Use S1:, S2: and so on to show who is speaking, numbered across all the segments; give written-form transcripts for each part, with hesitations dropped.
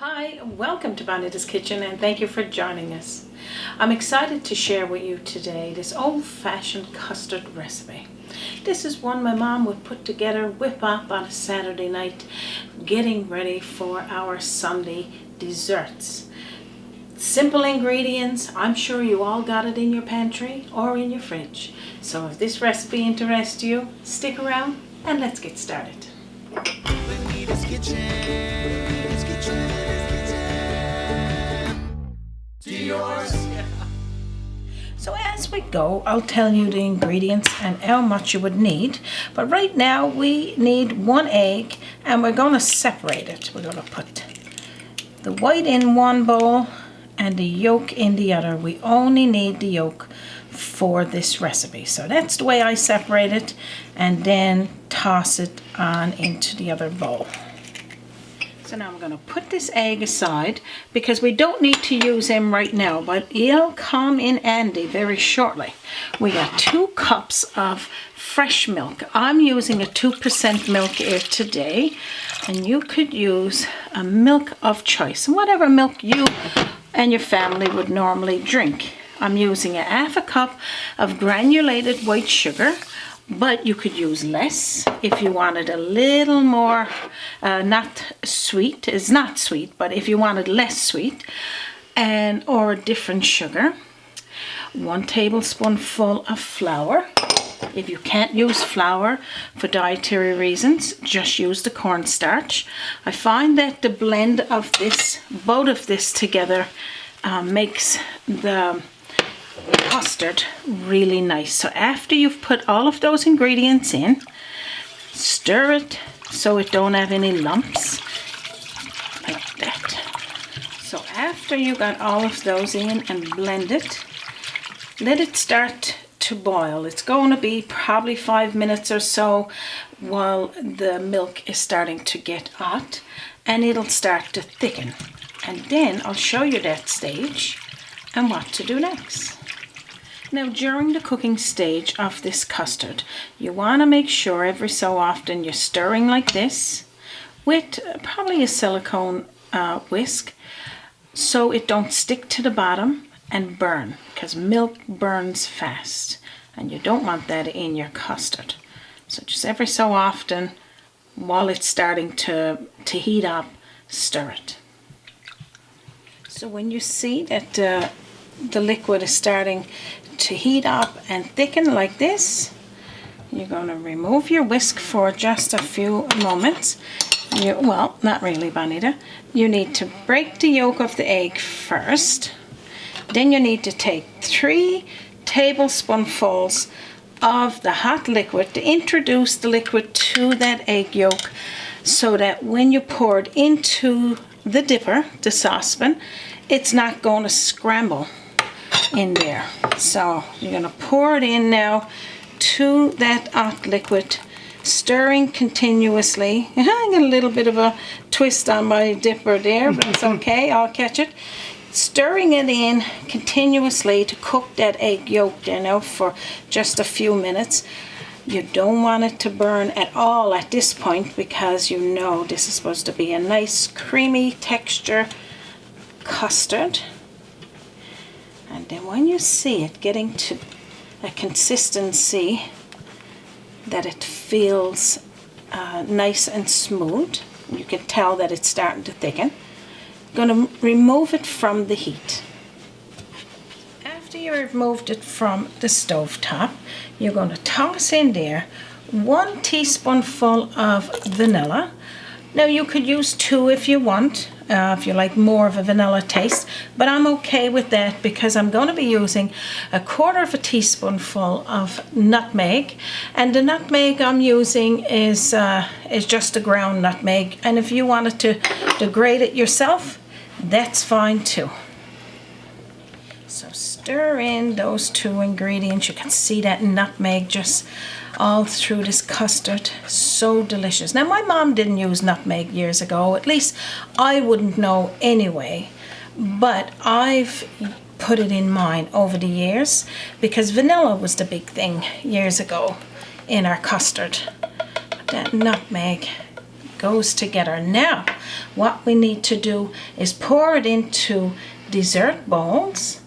S1: Hi, welcome to Bonita's Kitchen and thank you for joining us. I'm excited to share with you today this old-fashioned custard recipe. This is one my mom would put together, whip up on a Saturday night, getting ready for our Sunday desserts. Simple ingredients. I'm sure you all got it in your pantry or in your fridge. So if this recipe interests you, stick around and let's get started.
S2: Bonita's Kitchen.
S1: So as we go, I'll tell you the ingredients and how much you would need. But right now we need 1 egg and we're going to separate it. We're going to put the white in one bowl and the yolk in the other. We only need the yolk for this recipe. So that's the way I separate it, and then toss it on into the other bowl. So now I'm going to put this egg aside because we don't need to use him right now, but he'll come in handy very shortly. We got 2 cups of fresh milk. I'm using a 2% milk here today, and you could use a milk of choice, whatever milk you and your family would normally drink. I'm using a half a cup of granulated white sugar, but you could use less if you wanted a little more, not sweet. It's not sweet, but if you wanted less sweet, or a different sugar. 1 tablespoonful of flour. If you can't use flour for dietary reasons, just use the cornstarch. I find that the blend of this, both of this together, makes the custard really nice. So after you've put all of those ingredients in, stir it so it don't have any lumps, like that. So after you got all of those in and blend it, let it start to boil. It's going to be probably 5 minutes or so while the milk is starting to get hot, and it'll start to thicken. And then I'll show you that stage and what to do next. Now, during the cooking stage of this custard, you want to make sure every so often you're stirring like this with probably a silicone whisk, so it don't stick to the bottom and burn, because milk burns fast and you don't want that in your custard. So just every so often, while it's starting to heat up, stir it. So when you see that the liquid is starting to heat up and thicken like this, you're going to remove your whisk for just a few moments. Well, not really, Bonita. You need to break the yolk of the egg first. Then you need to take 3 tablespoonfuls of the hot liquid to introduce the liquid to that egg yolk, so that when you pour it into the dipper, the saucepan, it's not going to scramble in there. So you're going to pour it in now to that hot liquid, stirring continuously. I got a little bit of a twist on my dipper there, but it's okay, I'll catch it. Stirring it in continuously to cook that egg yolk there now for just a few minutes. You don't want it to burn at all at this point, because you know this is supposed to be a nice creamy texture custard. And then when you see it getting to a consistency that it feels nice and smooth, you can tell that it's starting to thicken. You're going to remove it from the heat. After you removed it from the stove top, you're going to toss in there 1 teaspoonful of vanilla. Now you could use 2 if you want, if you like more of a vanilla taste, but I'm okay with that because I'm going to be using 1/4 teaspoonful of nutmeg, and the nutmeg I'm using is just a ground nutmeg, and if you wanted to grate it yourself, that's fine too. So stir in those 2 ingredients. You can see that nutmeg just all through this custard. So delicious. Now, my mom didn't use nutmeg years ago. At least I wouldn't know anyway. But I've put it in mine over the years because vanilla was the big thing years ago in our custard. That nutmeg goes together. Now, what we need to do is pour it into dessert bowls,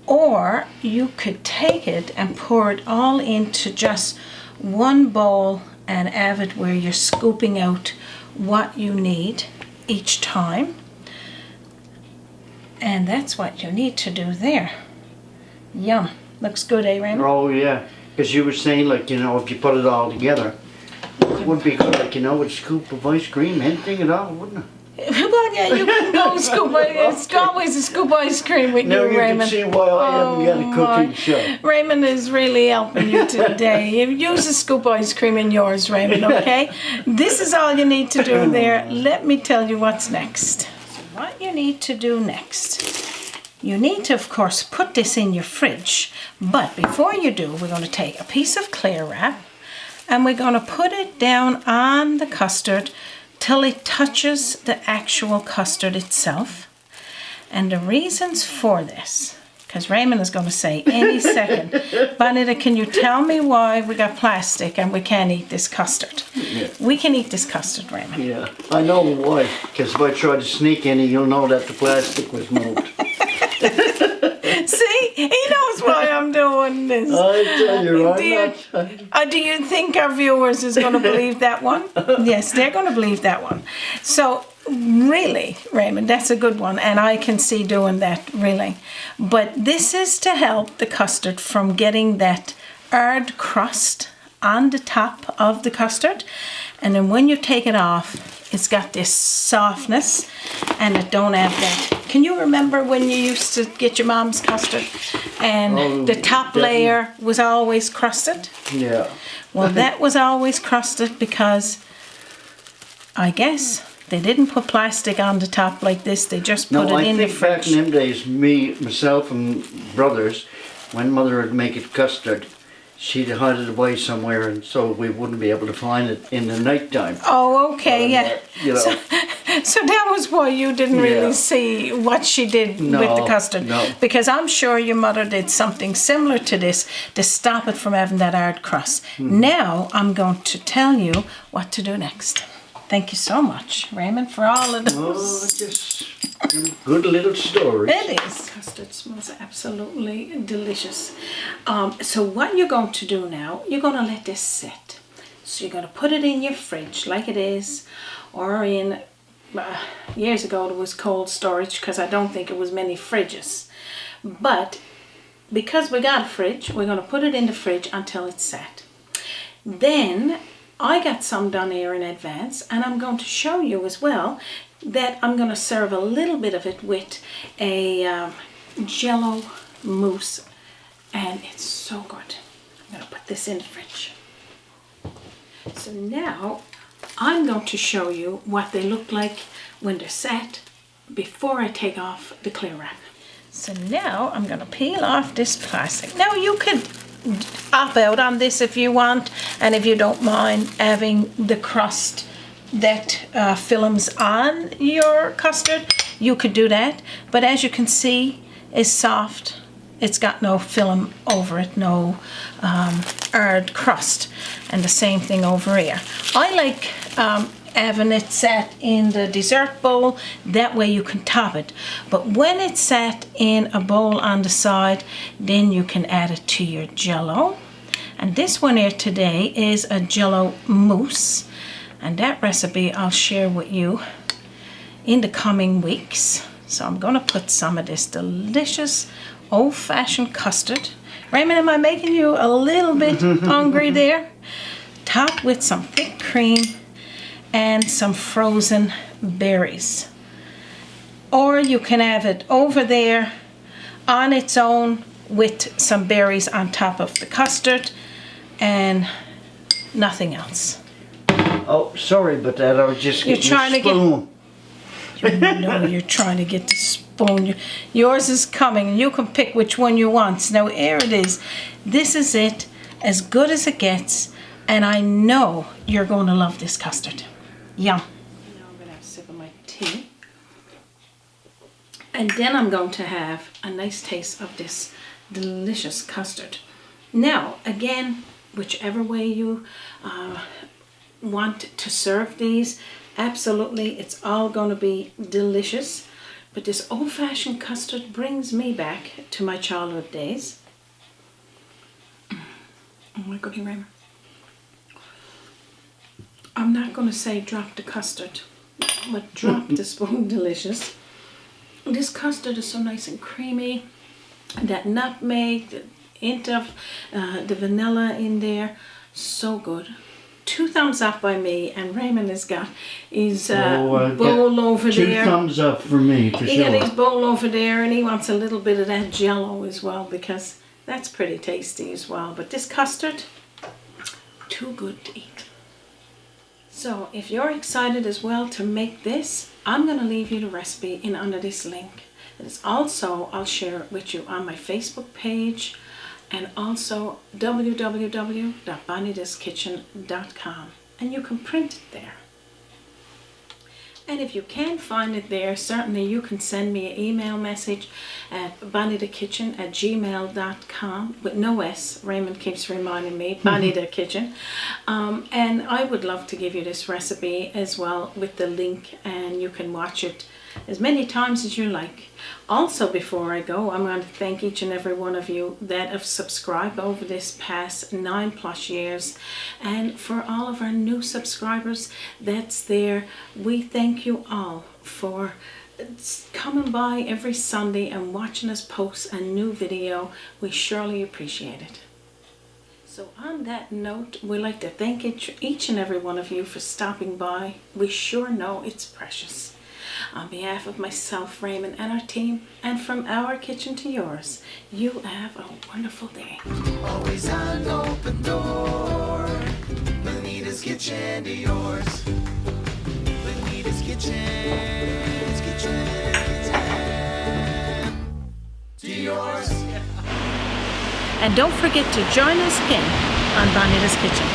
S1: or you could take it and pour it all into just one bowl and have it where you're scooping out what you need each time. And that's what you need to do there. Yum. Looks good, eh, Raymond?
S3: Oh yeah, because you were saying, like, you know, if you put it all together, it would be good, like, you know, with a scoop of ice cream, anything at all, wouldn't it?
S1: Well, yeah, you can go scoop. It's always a scoop ice cream with
S3: Now
S1: you,
S3: you
S1: Raymond.
S3: can see why I haven't got a cooking show.
S1: Raymond is really helping you today. Use a scoop ice cream in yours, Raymond, okay? This is all you need to do there. Let me tell you what's next. So what you need to do next, you need to, of course, put this in your fridge. But before you do, we're going to take a piece of clear wrap and we're going to put it down on the custard till it touches the actual custard itself. And the reasons for this, because Raymond is going to say any second, Bonita, can you tell me why we got plastic and we can't eat this custard?
S3: Yeah.
S1: We can eat this custard, Raymond.
S3: Yeah, I know why, because if I try to sneak any, you'll know that the plastic was moved.
S1: See, he knows why I'm doing this.
S3: I tell you,
S1: Do you think our viewers is going to believe that one? Yes, they're going to believe that one. So really, Raymond, that's a good one, and I can see doing that, really. But this is to help the custard from getting that hard crust on the top of the custard, and then when you take it off, it's got this softness and it don't have that. Can you remember when you used to get your mom's custard and the top layer was always crusted?
S3: Yeah.
S1: Well, that was always crusted because I guess they didn't put plastic on the top like this. They just put it in the fridge.
S3: Back in them days, myself and brothers, when Mother would make it custard, she'd hide it away somewhere, and so we wouldn't be able to find it in the night time.
S1: Oh, okay, yeah.
S3: You know.
S1: So that was why you didn't really see what she did with the custard.
S3: No.
S1: Because I'm sure your mother did something similar to this to stop it from having that hard crust. Now I'm going to tell you what to do next. Thank you so much, Raymond, for all of those.
S3: Oh, just a good little story.
S1: It is. Custard smells absolutely delicious. So what you're going to do now, you're going to let this sit. So you're going to put it in your fridge like it is, or in, years ago it was cold storage because I don't think it was many fridges. But because we got a fridge, we're going to put it in the fridge until it's set. Then I got some done here in advance, and I'm going to show you as well that I'm going to serve a little bit of it with a Jello mousse, and it's so good. I'm going to put this in the fridge. So now I'm going to show you what they look like when they're set before I take off the clear wrap. So now I'm going to peel off this plastic. Now you could opt out on this if you want, and if you don't mind having the crust that films on your custard, you could do that. But as you can see, it's soft. It's got no film over it, no hard crust. And the same thing over here. I like having it set in the dessert bowl, that way you can top it. But when it's set in a bowl on the side, then you can add it to your Jello. And this one here today is a Jello mousse, and that recipe I'll share with you in the coming weeks. So I'm going to put some of this delicious old-fashioned custard. Raymond, am I making you a little bit hungry there? Topped with some thick cream and some frozen berries. Or you can have it over there on its own with some berries on top of the custard and nothing else.
S3: Oh, sorry about that. I was just getting
S1: trying
S3: the
S1: to get-
S3: spoon.
S1: No, you're trying to get the spoon. Yours is coming, and you can pick which one you want. Now here it is. This is it, as good as it gets, and I know you're going to love this custard. Yum. Now I'm going to have a sip of my tea. And then I'm going to have a nice taste of this delicious custard. Now, again, whichever way you want to serve these, Absolutely, it's all going to be delicious. But this old-fashioned custard brings me back to my childhood days. Oh my goodness, Raymond. I'm not going to say drop the custard, but drop the spoon delicious. This custard is so nice and creamy. That nutmeg, the hint of the vanilla in there, so good. 2 thumbs up by me, and Raymond has got his bowl over there.
S3: 2 thumbs up for me, for
S1: He
S3: sure.
S1: got his bowl over there, and he wants a little bit of that jello as well, because that's pretty tasty as well. But this custard, too good to eat. So if you're excited as well to make this, I'm going to leave you the recipe in under this link. It is also, I'll share it with you on my Facebook page, and also www.bonitaskitchen.com, and you can print it there. And if you can't find it there, certainly you can send me an email message at bonitakitchen@gmail.com with no S. Raymond keeps reminding me, Bonita Kitchen. And I would love to give you this recipe as well with the link, and you can watch it as many times as you like. Also, before I go, I'm going to thank each and every one of you that have subscribed over this past 9+ years. And for all of our new subscribers that's there, we thank you all for coming by every Sunday and watching us post a new video. We surely appreciate it. So on that note, we'd like to thank each and every one of you for stopping by. We sure know it's precious. On behalf of myself, Raymond, and our team, and from our kitchen to yours, you have a wonderful day.
S2: Always an open door. Bonita's kitchen to yours. Bonita's kitchen to yours.
S1: And don't forget to join us again on Bonita's Kitchen.